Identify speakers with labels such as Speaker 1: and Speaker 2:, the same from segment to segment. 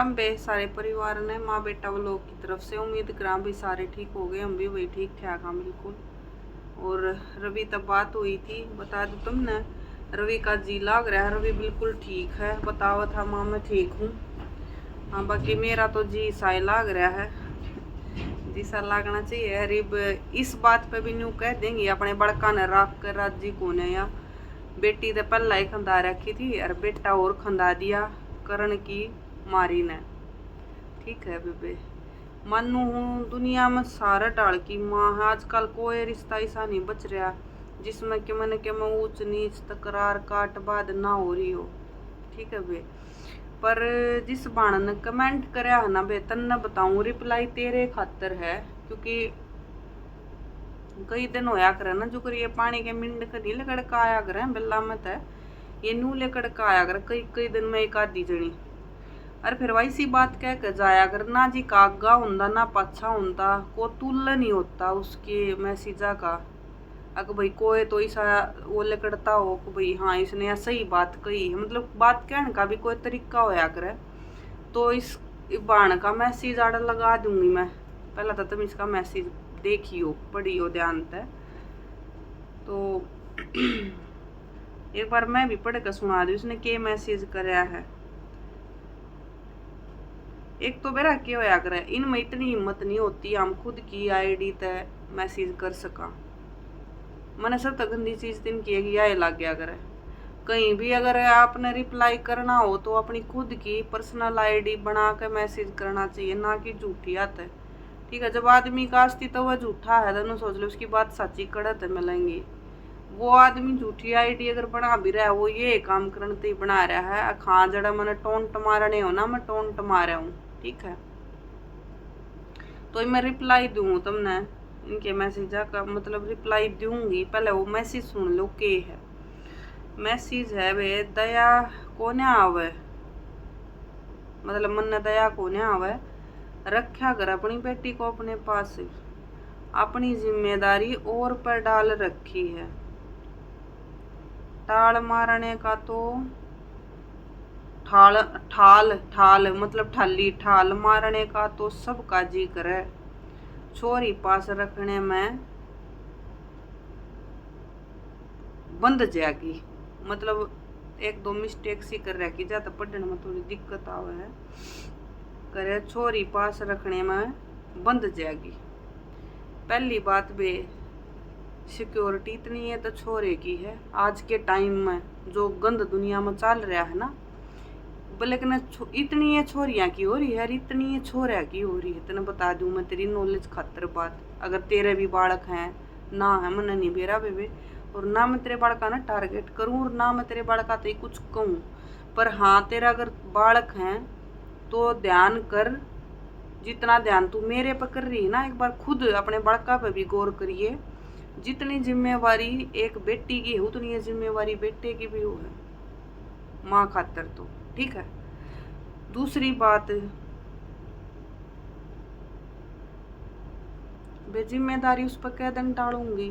Speaker 1: राम बे सारे परिवार ने माँ बेटा व्लॉग की तरफ से उम्मीद करा भी सारे ठीक हो गए, हम भी वही ठीक ठाक हाँ बिल्कुल। और रवि तब बात हुई थी, बता दो तुमने, रवि का जी लग रहा है, रवि बिल्कुल ठीक है, बतावा था माँ मैं ठीक हूँ। हाँ बाकी मेरा तो जी सा लग रहा है, जी सा लगना चाहिए। रिब इस बात पे भी न्यू कह देंगी अपने बड़का ने राख कर राजी को ने, या बेटी तो पहला ही खंदा रखी थी और बेटा और खंदा दिया करण की मारी ने। ठीक है बेबे, मानू हूँ दुनिया में सारा टाल की माँ है, आजकल कोई रिश्ता ऐसा नहीं बच रहा जिसमें कि मैंने के मैं ऊंच नीच तकरार काट बाद ना हो रही हो। ठीक है बे, पर जिस बाण ने कमेंट कराया है ना बे, तन्ने बताऊं रिप्लाई तेरे खातर है, क्योंकि कई दिन होया करे ना जो करिए पानी के मिंड कदी लकड़का आया करे बिल्ला मत है, ये नू लकड़का आया करे कई कई दिन में एक आधी जनी, अरे फिर वैसी बात कह कर जाया कर ना जी, कागा होंदा ना पाछा होंदा, को तुल्य नहीं होता उसके मैसेजा का। अगर भाई कोई तो ऐसा वो लकड़ता हो कि भाई हाँ इसने ऐसा ही बात कही, मतलब बात कहने का भी कोई तरीका होया करे, तो इस बाण का मैसेज आड़ लगा दूंगी मैं। पहला तो तुम इसका मैसेज देखियो पढ़ियो ध्यान से, तो एक बार मैं भी पढ़ कर सुना दी उसने के मैसेज कराया है। एक तो मेरा क्या होया करे, इनमें इतनी हिम्मत नहीं होती हम खुद की आईडी तय मैसेज कर सका, मैंने सब तक गंदी चीज दिन की यह लग गया करे। कहीं भी अगर आपने रिप्लाई करना हो तो अपनी खुद की पर्सनल आईडी बना के मैसेज करना चाहिए, ना कि झूठी आता है। ठीक है, जब आदमी का अस्तित्व तो वह झूठा है तो सोच लो उसकी बात सच्ची कड़त मिलेंगी। वो आदमी झूठी आईडी अगर बना भी रहा है, वो ये काम करने ही बना रहा है, खां जड़ा मैंने टोंट मारने हो ना, मैं टोंट मारा हूँ। ठीक है, तो मैं रिप्लाई दूँ तुमने इनके मैसेज का, मतलब रिप्लाई दूंगी, पहले वो मैसेज सुन लो के है। मैसेज है वे, दया कोने आवे, मतलब मन दया कोने आवे, रखा कर अपनी बेटी को अपने पास, अपनी जिम्मेदारी और पर डाल रखी है, टाल मारने का तो ठाल ठाल ठाल मतलब ठाली, ठाल मारने का तो सबका जी करे, छोरी पास रखने में बंद जाएगी, मतलब एक दो मिस्टेक सी कर रखी, ज्यादा पढ़ने में थोड़ी दिक्कत आवे है, करे छोरी पास रखने में बंद जाएगी। पहली बात बे, सिक्योरिटी इतनी है तो छोरे की है, आज के टाइम में जो गंद दुनिया में चल रहा है ना, लेकिन इतनी है छोरियां की हो रही है, इतनी है छोरा की हो रही है। तेने बता दूं मैं तेरी नॉलेज खातर बात, अगर तेरे भी बालक हैं ना है मन नहीं बेरा बेबे, और ना मैं तेरे बालका ना टारगेट करूं और ना मैं तेरे बालका तो कुछ कहूँ, पर हाँ तेरा अगर बालक हैं तो ध्यान कर, जितना ध्यान तू मेरे पर कर रही है ना, एक बार खुद अपने बालका पे भी गौर करिए। जितनी जिम्मेवारी एक बेटी की है उतनी जिम्मेवारी बेटे की भी हो है माँ खातर तो। ठीक है, दूसरी बात जिम्मेदारी उस पर कह दिन टालूंगी,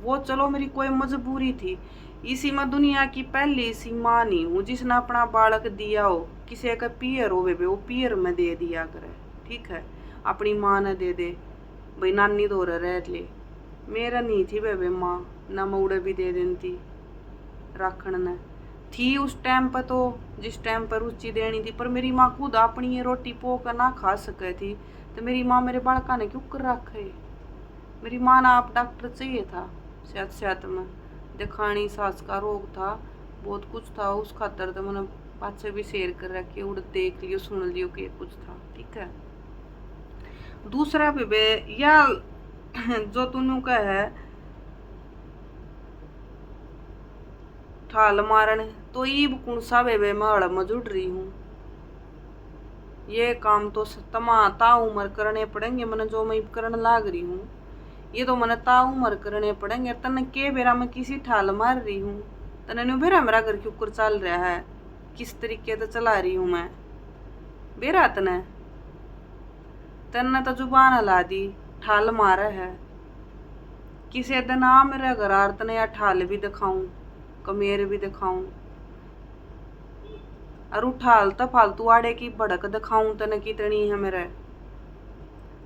Speaker 1: वो चलो मेरी कोई मजबूरी थी, इसी में दुनिया की पहली सी माँ नहीं हूँ जिसने अपना बालक दिया हो, किसी का पियर हो बेबे वो पियर में दे दिया करे। ठीक है, अपनी माँ ने दे दे, भाई नानी दो रह ले, मेरा नहीं थी बेबे माँ, ना मऊड़े भी दे देती राखण ने थी उस टाइम पर, तो जिस टाइम पर रुचि देनी थी, पर मेरी माँ खुद अपनी ये रोटी पो कर ना खा सके थी, तो मेरी माँ मेरे बालका ने क्यों कर रखे। मेरी माँ ना आप डॉक्टर चाहिए था, सेहत में दिखानी, सांस का रोग था, बहुत कुछ था, उस खातर तो मैंने पाछे भी शेयर कर रखी, उड़ देख लियो सुन लियो कि कुछ था। ठीक है, दूसरा बेबे या जो तूने का है ठाल मारन, तो ईब कुणसा बेबे मैं हड़ में जुड़ रही हूँ, ये काम तो ता उम्र करने पड़ेंगे मैंने, जो मैं करने लाग रही हूँ ये तो मैंने ता उम्र करने पड़ेंगे। तने के बेरा मैं किसी ठाल मार रही हूँ, तने न्यू बेरा मेरा घर क्यों कर चल रहा है, किस तरीके से चला रही हूँ मैं बेरा, तने तो जुबान हला दी, ठाल मारा है, किसी दिन आ मेरे घर आर तने या ठाल भी दिखाऊं कमेर भी दिखाऊं, और उठाल तो फालतू आड़े की भड़क दिखाऊं तने कितनी है मेरे।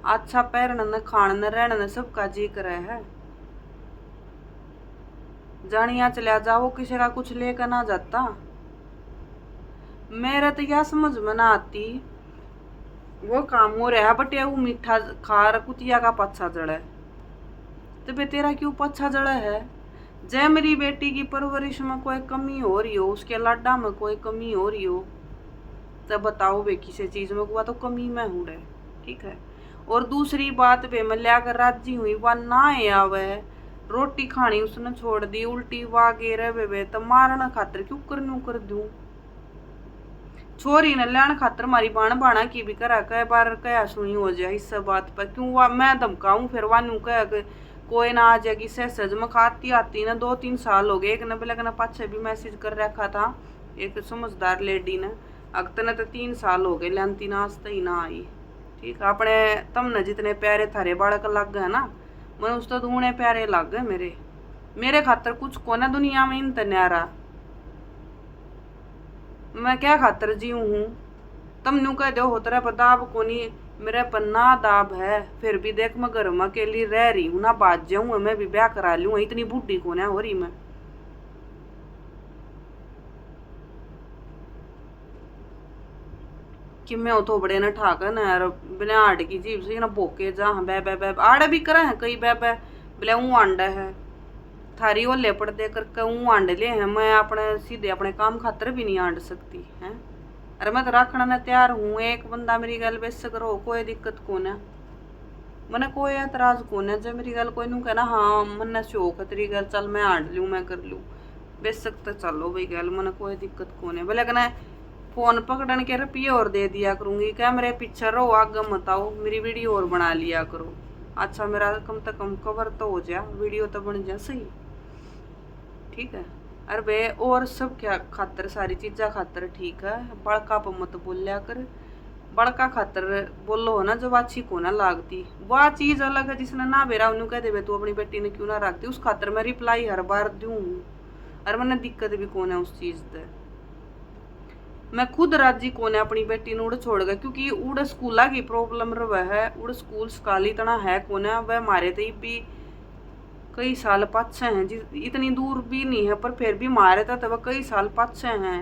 Speaker 1: अच्छा पैरन न खान न रहन न सबका जी करे है। जानिया चला जाओ किसी का कुछ लेकर ना जाता। मेरे तो यह समझ में ना आती वो काम हो रहा है बटे वो मीठा खार कुतिया का पच्छा जड़ा तो बे तेरा क्यों पच्छा जड़ा है। जय मेरी बेटी की परवरिश में कोई कमी हो रही हो, उसके लाडा में कोई कमी हो रही हो, तब बताओ वे किसी चीज में हुआ तो कमी में हूँ रे। ठीक है। और दूसरी बात वे मैं लियाकर राजी हुई वह ना आवे, रोटी खानी उसने छोड़ दी, उल्टी वगैरह वे तो मारना खातर क्यों करनू कर दूं। छोरी ने लेन खातर मारी बाण बाणा की भी करा कई बार कया सुनी हो जाए इस बात पर क्यों वा मैं धमकाऊं फिर वानू कह कोई ना आ जाएगी सज में खाती आती ना 2-3 साल हो गए। एक ने पहले पाछे भी मैसेज कर रखा था एक समझदार लेडी ने, अगत ने तो 3 साल हो गए लेंती ना आज ही ना आई। ठीक है। अपने तमने जितने प्यारे थारे बालक लग गए ना मैं उस तो दूने प्यारे लग गए मेरे खातर कुछ को ना दुनिया में इन न्यारा। मैं क्या खातर जीव हूँ तम नू कह दो होतरा दाब कोनी मेरे पर ना दाब है फिर भी देख मैं घर में अकेली रह रही हूँ ना बात जाऊँ मैं भी ब्याह करा लूँ इतनी बूढ़ी को ना हो रही मैं। कि मैं तो बड़े न ठाक न यार बिना आड़ की जीव से ना भोके जा बै बै बै आड़े भी करे हैं कई बै बै बोले ऊँ आंडा है थारी ओले पड़ते करके ऊँ आंड ले हैं मैं अपने सीधे अपने काम खातर भी नहीं आंड सकती है। अरे मैं तो रखना न तैयार हूँ एक बंदा मेरी गल बेस करो कोई दिक्कत कौन है मैंने कोई एतराज कौन है जब मेरी गल कोई नू कहना हाँ मन शौक है तेरी गल चल मैं आंड लूँ मैं कर लूँ बेशक तो चलो भाई गल मैंने कोई दिक्कत कौन है। बोले कहना फोन पकड़न के रुपये और दे दिया करूंगी क्या मेरे पीछे रहो आगे मत आओ मेरी वीडियो और बना लिया करो। अच्छा मेरा कम से कम कवर तो हो जा वीडियो तो बन जा सही। ठीक है। अरे बे और सब क्या खातर सारी चीज़ा खातर ठीक है बड़का पर मत बोलिया कर बड़का खातर बोलो ना जब अच्छी को ना लागती वह चीज़ अलग है जिसने ना बेरा उन्होंने कह दे तू अपनी बेटी ने क्यों ना रखती उस खातर मैं रिप्लाई हर बार दूँ और मैंने दिक्कत भी कौन है उस चीज़ से। मैं खुद राजी कोने अपनी बेटी ने उड़ छोड़ गया क्योंकि उड़ स्कूला की प्रॉब्लम रहा है उड़ स्कूल सकाल इतना है कोने वह मारे थे भी कई साल पाछे हैं इतनी दूर भी नहीं है पर फिर भी मारे था वह कई साल पाछे हैं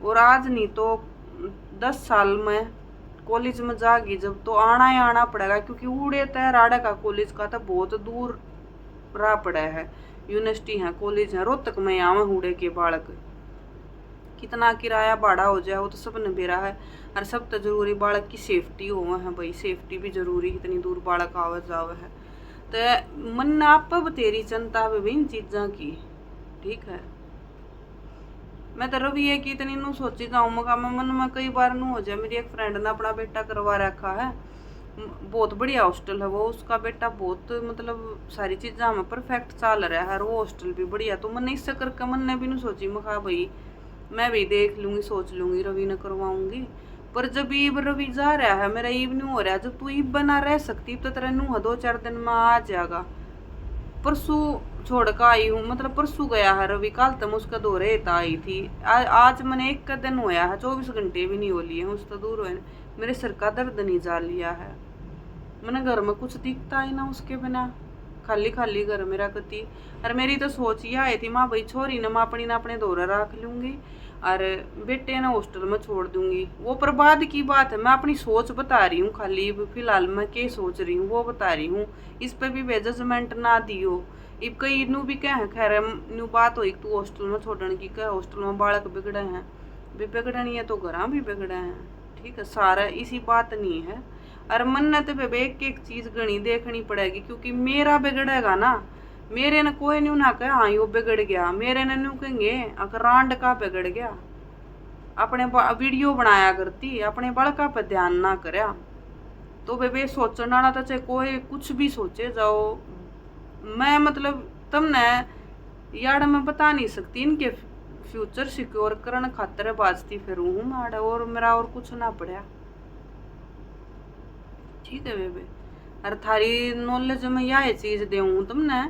Speaker 1: और आज नहीं तो 10 साल में कॉलेज में जागी जब तो आना ही आना पड़ेगा क्योंकि उड़े तय राड़ा का कॉलेज का तो बहुत दूर रहा पड़ा है यूनिवर्सिटी है कॉलेज है रोहतक में आवे उड़े के बालक कितना किराया भाड़ा हो जाए वो तो सब ने बेरा है और सब तो जरूरी बालक की सेफ्टी हो है भाई सेफ्टी भी जरूरी इतनी दूर बालक आवे जावे है तो मन आप तेरी चिंता है इन चीज़ों की। ठीक है। मैं तो रवि है कि इतनी नू सोची जाऊँ मका मन में कई बार नू हो जाए। मेरी एक फ्रेंड ने अपना बेटा करवा रखा है बहुत बढ़िया हॉस्टल है वो उसका बेटा बहुत मतलब सारी चीज़ा में परफेक्ट चल रहा है और वो हॉस्टल भी बढ़िया तो मैंने इससे करके मन ने भी नहीं सोची मका भाई मैं भी देख लूँगी सोच लूँगी रवि ने करवाऊँगी पर जब ईब रवि जा रहा है मेरा ईब नहीं हो रहा जब तू ईब बना रह सकती तो तेरा नू 2-4 दिन में आ जाएगा। परसों छोड़ कर आई हूँ मतलब परसों गया है रवि कल तक उसका दौरे आई थी आज मैंने 1 दिन होया है 24 घंटे भी नहीं हो लिए हैं उस तो दूर हुए मेरे सिर का दर्द नहीं जा लिया है मैंने घर में कुछ दिखता ही ना उसके बिना खाली खाली घर मेरा कति और मेरी तो सोच ही आई थी माँ भाई छोरी ने मैं अपनी ना अपने दौरा रख लूँगी और बेटे ना हॉस्टल में छोड़ दूँगी वो पर बाद की बात है मैं अपनी सोच बता रही हूँ खाली फिलहाल मैं क्या सोच रही हूँ वो बता रही हूँ इस पर भी जजमेंट ना दियो। इब कई नू भी कह खैर नू बात हो तू हॉस्टल में छोड़ने की कह हॉस्टल में बालक बिगड़े हैं भी बिगड़े नहीं है तो घर भी बिगड़े हैं। ठीक है। सारा इसी बात नहीं है और मन ने तो एक चीज़ गणी देखनी पड़ेगी क्योंकि मेरा बिगड़ेगा ना मेरे ने कोई नहीं ना कहा हाँ यो बिगड़ गया मेरे ने नहीं कहेंगे अगर रांड का बिगड़ गया अपने वीडियो बनाया करती अपने बड़का पर ध्यान ना करया तो वे सोचना ना तो चाहे कोई कुछ भी सोचे जाओ मैं मतलब तुमने यार मैं बता नहीं सकती इनके फ्यूचर सिक्योर करने खातर बाजती फिर हूँ मैं और मेरा और कुछ ना पड़ा। ठीक है बेबे और थारी नॉलेज में यह चीज़ दूँ तुमने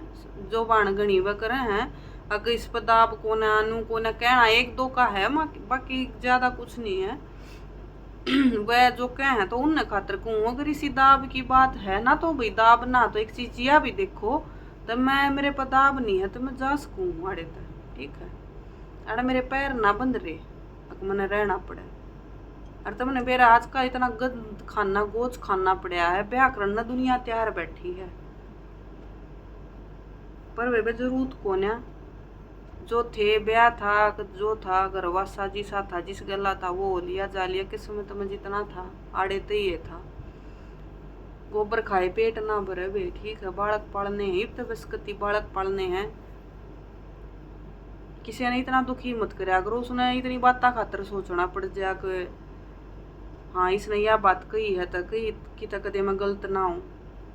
Speaker 1: जो बाण गणी व करे हैं अगर इस पर दाब कोना अनु कोना कहना एक दो का है, बाकी ज्यादा कुछ नहीं है। वह जो कहे तो उन खातर कहूँ, अगर इसी दाब की बात है ना तो भाई दाब ना तो एक चीज यह भी देखो, तो मैं मेरे पर दाब नहीं है तो मैं जा सकूँ आड़े तक, ठीक है। अरे मेरे पैर ना बंद रहे, अगर मैंने रहना पड़े। अरे तुमने मेरा आज का इतना गंद खाना गोच खाना पड़ा है, ब्याह करना दुनिया तैयार बैठी है, पर वे जरूरत कौन है। जो थे ब्याह था, जो था घरवासा जी सा था, जिस गला था वो लिया जा लिया, किस्मत में जितना था आड़े तो ये था। गोबर खाए पेट ना भरे वे, ठीक है। बालक पालने हैं तो बस कति बालक पालने हैं। किसी ने इतना दुखी मत करे, अगर उसने इतनी बात खातर सोचना पड़ जाए कि हाँ इसने यह बात कही है तो कही कि कदे मैं गलत ना हूँ,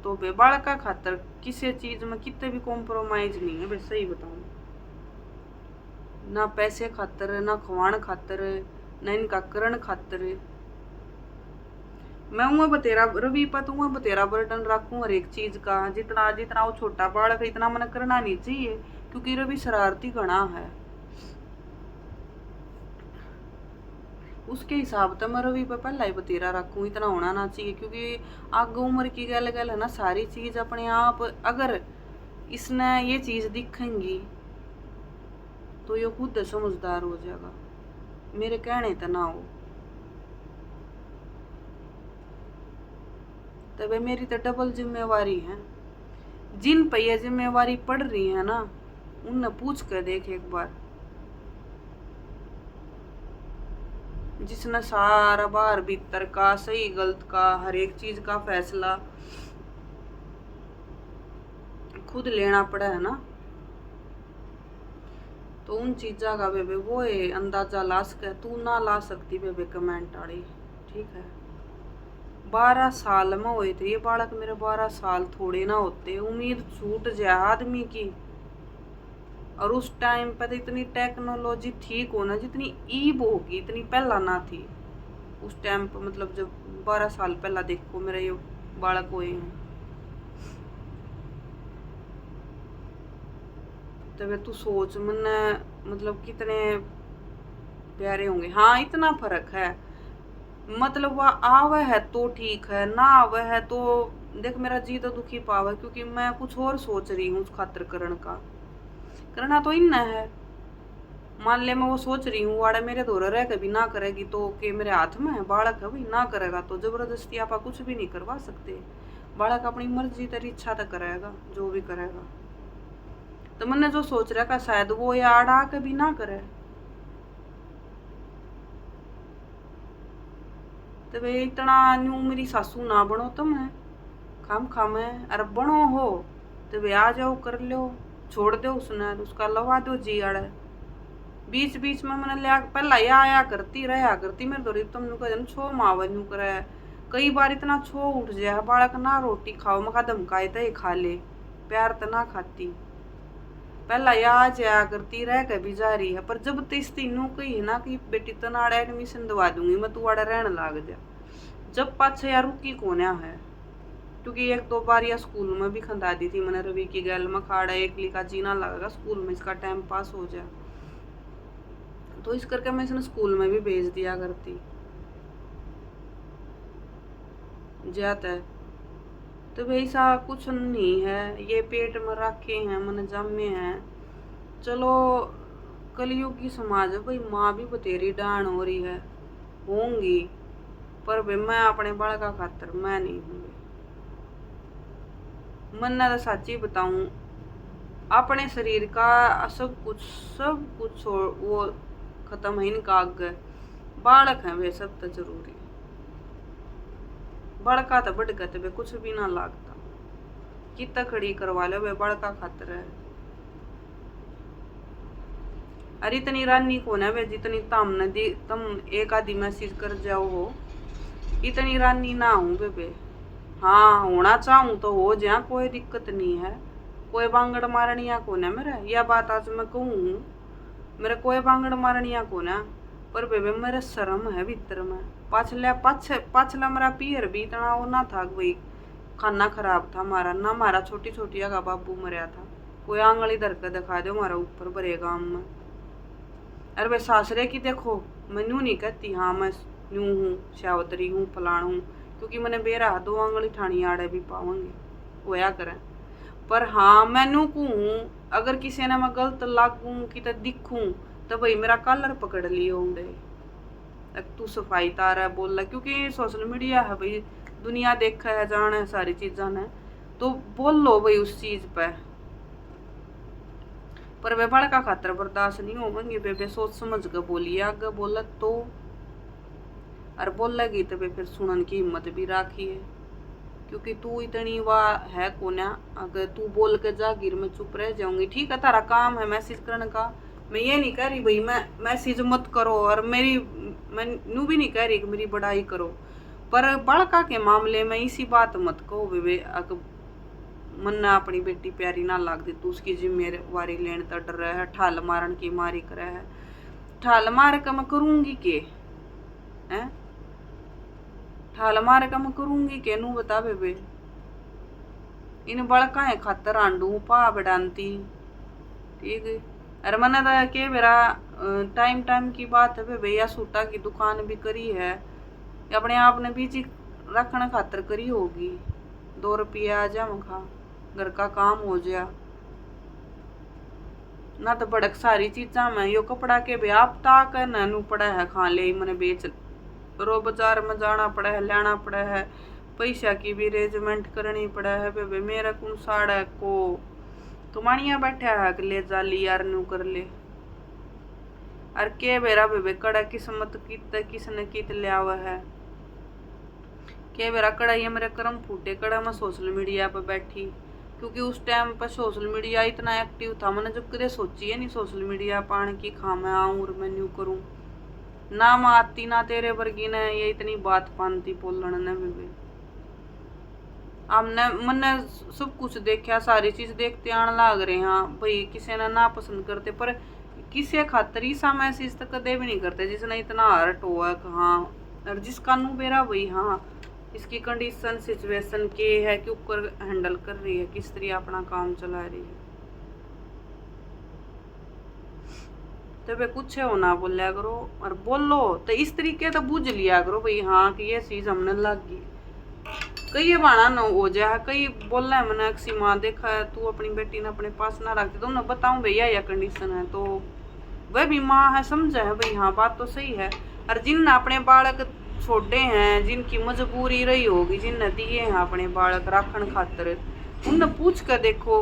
Speaker 1: तो बे बालक का खातर किसी चीज में कितने भी कॉम्प्रोमाइज नहीं है। बस सही बताऊँ, ना पैसे खातर, ना खवाण खातर, ना इनका करण खातर। मैं वहाँ बतेरा रवि पर वहाँ बतेरा बर्डन रखूँ हर एक चीज का। जितना जितना वो छोटा बालक है इतना मन करना नहीं चाहिए, क्योंकि रवि शरारती घना है। उसके हिसाब से मैं रवि पे पहला ही बतेरा रखूँ, इतना होना ना चाहिए। क्योंकि आगे उम्र की गल गल है ना, सारी चीज अपने आप अगर इसने ये चीज दिखेंगी तो ये खुद समझदार हो जाएगा, मेरे कहने तो ना हो। तब मेरी तो डबल जिम्मेवारी है। जिन पे ये जिम्मेवारी पड़ रही है ना, उनने पूछ कर देख एक बार, जिसने सारा बाहर भीतर का सही गलत का हर एक चीज का फैसला खुद लेना पड़ा है ना, तो उन चीजा का बेबे वो है अंदाजा ला सके। तू ना ला सकती बेबे कमेंट आड़ी, ठीक है। 12 साल में हुए थे ये बालक मेरे, 12 साल थोड़े ना होते। उम्मीद छूट जाए आदमी की, और उस टाइम पे तो इतनी टेक्नोलॉजी थी को ना जितनी ईब होगी इतनी पहला ना थी उस टाइम पे। मतलब जब 12 साल पहला देखो मेरे ये बालक हुए हैं, तब तू सोच मन मतलब कितने प्यारे होंगे। हाँ इतना फर्क है, मतलब वह आवे है तो ठीक है, ना आवे है तो देख मेरा जी तो दुखी पावे, क्योंकि मैं कुछ और सोच रही हूँ उस खातिर करना तो इन है। मान ले मैं वो सोच रही हूँ वाड़ा मेरे दौरा रह कभी ना करेगी तो के मेरे हाथ में है, बालक है भाई ना करेगा तो जबरदस्ती आप कुछ भी नहीं करवा सकते। बालक अपनी मर्जी तेरी इच्छा तो करेगा जो भी करेगा। तो मैंने जो सोच रहा था शायद वो या आड़ा कभी ना करे, तो वे इतना न्यू मेरी सासू ना बनो तुम खाम खाम है, अरे बनो हो तो वे आ जाओ कर लो, छोड़ दो उसने, उसका लवा दो जी आड़ा। बीच बीच में मैंने लिया पहला या आया करती रहा करती मेरे दौरी तुम कदम छो मावन न्यू करे। कई बार इतना छो उठ जाए बालक ना रोटी खाओ मखा धमकाए तो खा ले, प्यार तो ना खाती। पहला या आ जाया करती रह के भी जा रही है, पर जब तीस तीनों कही ना कि बेटी तनाड़ा एडमिशन दवा दूंगी मैं, तू आड़ा रहने लाग जा। जब पाछे यार रुकी कोन्या है, क्योंकि एक दो बार या स्कूल में भी खंदा दी थी मैंने रवि की गैल में, खाड़ा एक लिखा जीना लगेगा स्कूल में इसका टाइम पास हो जाए, तो इस करके मैं इसने स्कूल में भी भेज दिया करती जाता है। तो वैसा कुछ नहीं है, ये पेट में रखे हैं मन जमे हैं। चलो कलयुग की समाज है भाई, माँ भी बतेरी डांड हो रही है होंगी, पर भाई मैं अपने बाल का खातर मैं नहीं हूँ। मन तो सच्ची बताऊं अपने शरीर का सब कुछ वो खत्म है इनका आगे, बालक है वे सब तो जरूरी। बड़का तो बढ़ गए वे कुछ भी ना लागता, कितना खड़ी करवा लो वे बड़का खातर है। अरे इतनी रानी कौन है वे जितनी तुम एक आधी मैसेज कर जाओ हो, इतनी रानी ना हूँ बेबे। हाँ होना चाहूँ तो हो जाए, कोई दिक्कत नहीं है, कोई बांगड़ मारनिया कौन है मेरे। यह बात आज मैं कहूँ मेरे कोई बांगड़ मारनिया कौन है, पर बेबे मेरे शर्म है भीतर में। पाछला मेरा पियर भी इतना वो ना था भाई, खाना खराब था हमारा ना, हमारा छोटी छोटी का बाबू मरिया था, कोई आंगली धर के दिखा दो हमारा ऊपर बड़े गांव में। अरे भाई सासरे की देखो, मैं यूं नहीं कहती हाँ मैं यूं हूँ, शावतरी हूँ, फलाण हूँ, क्योंकि मैंने बेरा 2 आंगली ठाणी आड़े भी पाऊंगी होया करें। पर हाँ मैनू को हूँ, अगर किसी ने मैं गलत लागू कि दिखूं तो भाई मेरा कलर पकड़ लियो उड़े, तू सफाई तार है बोल, क्योंकि सोशल मीडिया है भाई, दुनिया देखा है जाने है सारी चीजा ने, तो बोल लो भाई उस चीज पे। पर वे बड़का खातर बर्दाश्त नहीं होंगे, बेबे सोच समझ के बोलिए आगे बोला तो, और बोलेगी तो फिर सुनन की हिम्मत भी राखी है, क्योंकि तू इतनी वाह है कोना, अगर तू बोल के जागीर में चुप रह जाऊंगी, ठीक है तारा काम है मैसेज करने का, मैं ये नहीं कह रही भाई मैं मैसेज मत करो, और मैं नू भी नहीं कह रही कि मेरी बड़ाई करो, पर बड़का के मामले में इसी बात मत कहो बेबे, अगर मन ना अपनी बेटी प्यारी ना लाग दी तू उसकी जिम्मेवारी लेने तो डर रहा है, ठाल मारन की मारी करे है, ठाल मार के मैं करूंगी के हैं, ठाल मार के मैं करूंगी के नू बता बेबे, इन बड़का है खातर आंडू पा बढ़ाती, ठीक है। अरे मैंने तो के मेरा टाइम की बात है बेबे, या सूटा की दुकान भी करी है, अपने आप ने बीच रखने खातर करी होगी, 2 रुपये आ जा मखा घर का काम हो जाया ना, तो बड़क सारी चीजा में यो कपड़ा के भी आप ताक नैनू पड़ा है, खा ले मैंने बेच रो, बाजार में जाना पड़ा है, लेना पड़ा है, पैसा की भी अरेंजमेंट करनी पड़ा है बेबे, मेरा कौन साड़ा को कमानिया बैठा है कि ले जा ली यार नू कर ले, और के बेरा बेबे कड़ा किस्मत किसने कित लिया हुआ है, के बेरा कड़ा ये मेरे कर्म फूटे, कड़ा मैं सोशल मीडिया पर बैठी, क्योंकि उस टाइम पर सोशल मीडिया इतना एक्टिव था, मैंने जब कदे सोची है नहीं सोशल मीडिया पान की खा मैं आऊँ और मैं न्यू करूँ, ना मैं आती ना तेरे वर्गी ने ये इतनी बात पानती बोलन ने बेबे, हमने मैंने सब कुछ देखा, सारी चीज देखते आने लाग रहे हैं भाई, किसी ने ना पसंद करते, पर किसी खातर ईसा मैसेज तो कदे भी नहीं करते जिसने इतना हर्ट हुआ कि हाँ, और जिसका नू बेरा भाई हाँ इसकी कंडीशन सिचुएशन के है कि ऊपर हैंडल कर रही है, किस तरह अपना काम चला रही है, तो वे कुछ है ना बोलिया करो, और बोलो तो इस तरीके तो बुझ लिया करो भाई हाँ कि ये चीज हमने लग गई, कई ये बाना न हो जाए, कई बोल रहा है मैंने अक्सी माँ देखा है तू अपनी बेटी ने अपने पास ना रखती, तो मैं बताऊं भैया यह कंडीशन है, तो वह भी माँ है समझा है भाई हाँ बात तो सही है, और जिन अपने बालक छोटे हैं, जिनकी मजबूरी रही होगी, जिन दिए हैं अपने बालक राखण खातर, उनने पूछ कर देखो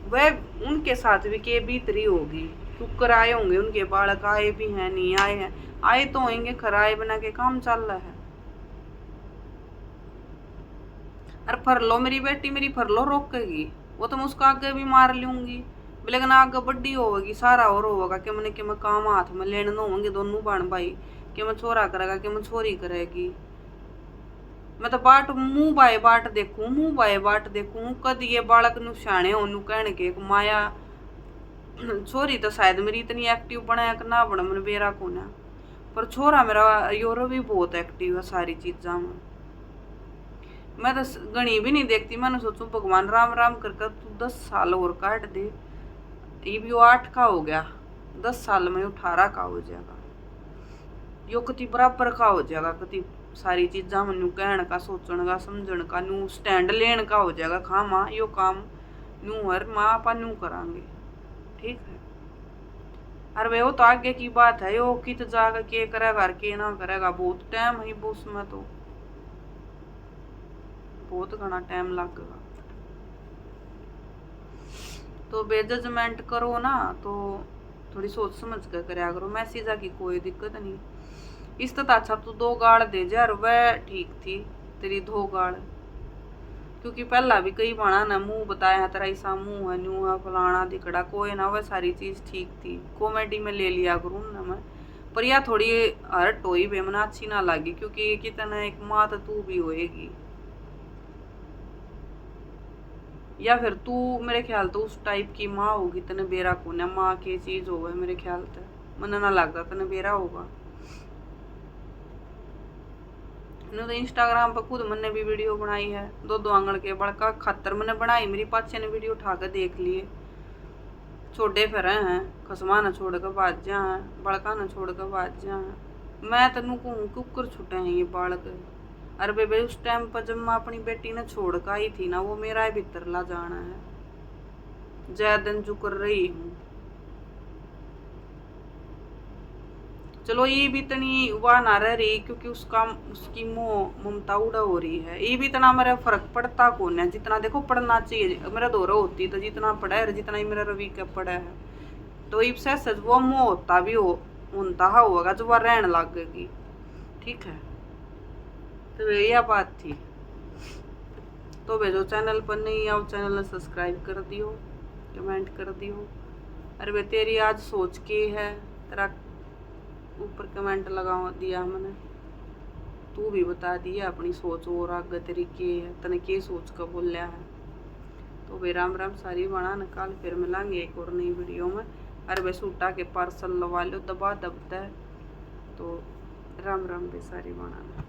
Speaker 1: वह उनके साथ भी के बीतरी होगी, टुक्कर आए होंगे उनके बालक, आए भी हैं नहीं आए हैं, आए तो होंगे खराए बना के काम चल रहा है, अरे फर लो मेरी बेटी मेरी फर लो रोकेगी, वो तो मैं उसको आगे भी मार लूंगी, लेकिन आगे बड्डी होगी सारा और होगा कि मैंने कि मैं काम हाथ में लेने न होंगे दोनों बहन भाई, कि मैं छोरा करेगा कि मैं छोरी करेगी, मैं तो बाट मुंह बाय बाट देखूं कद ये बालक नु सियाणे ओनू कहने के माया छोरी तो शायद मेरी इतनी एक्टिव बनाया कि ना बना मैंने बेरा को ना, पर छोरा मेरा योरो भी बहुत एक्टिव है सारी चीजा में, मैं तो गणी भी नहीं देखती, मैंने सोचू भगवान राम राम कर तू 10 साल और काट दे, ये भी 8 का हो गया, 10 साल में 18 का हो जाएगा, यो कति बराबर का हो जाएगा, कति सारी चीजा में नू कहने का सोचने का समझने का नू स्टैंड लेने का हो जाएगा, खा माँ यो काम नू हर माँ आपा नू करांगे, ठीक है। अरे वे वो तो आगे की बात है, यो कित जाकर के करेगा के ना करेगा, बहुत टाइम है वो उसमें, तो बहुत घना टाइम लगेगा, तो बेजजमेंट करो ना तो थोड़ी सोच समझ कर कराया करो, मैसेज की कोई दिक्कत नहीं, इस तो अच्छा तू 2 गाड़ दे जा, वह ठीक थी तेरी 2 गाड़, क्योंकि पहला भी कई बाणा ना मुंह बताया है तेरा ऐसा मुंह है न्यू है फलाना दिखड़ा कोई ना, वह सारी चीज ठीक थी, कॉमेडी में ले लिया करूँ ना मैं, पर यह थोड़ी हर्ट हुई बेमना अच्छी ना लगी, क्योंकि कितना एक माँ तो तू भी होएगी, या फिर तू मेरे ख्याल तो उस टाइप की माँ होगी तने बेरा को ना माँ की चीज होगा, मेरे ख्याल से मन ना लगता तने बेरा होगा, तो इंस्टाग्राम पर खुद मैंने भी वीडियो बनाई है 2 आंगन के बड़का खातर मैंने बनाई, मेरी पाचे ने वीडियो उठा कर देख लिए, छोटे फिर हैं खसमा न छोड़ कर बाज जा बड़का न छोड़ कर बाज जा। मैं तेनू कहूँ कुकर छुटे हैं ये बालक। अरे बेबे उस टाइम पर जब मैं अपनी बेटी ने छोड़ कर आई थी ना, वो मेरा ही भीतर ला जाना है। जय दिन जो कर रही हूँ। चलो ये भी इतनी वह ना रह रही, क्योंकि उसकी मोह ममता उड़ा हो रही है। ये भी इतना मेरा फर्क पड़ता कौन है, जितना देखो पढ़ना चाहिए। मेरा दौरा होती तो जितना पढ़ा है, जितना ही मेरा रवि का पढ़ा है, तो इससे सच वो मोह होता भी होता होगा जो वह रहने लगेगी। ठीक है, तो यह बात थी। तो वे जो चैनल पर नहीं आओ, चैनल ने सब्सक्राइब कर दियो, कमेंट कर दियो। अरे वे तेरी आज सोच के है, तेरा ऊपर कमेंट लगा दिया मैंने, तू भी बता दिया अपनी सोच और आगे तेरी के है, तने के सोच का बोलिया है। तो वे राम राम सारी बना निकाल, फिर मिलांगे एक और नई वीडियो में। अरे वे सूटा के पार्सल लगा लो दबा दबता है। तो राम राम बे सारी बनाना।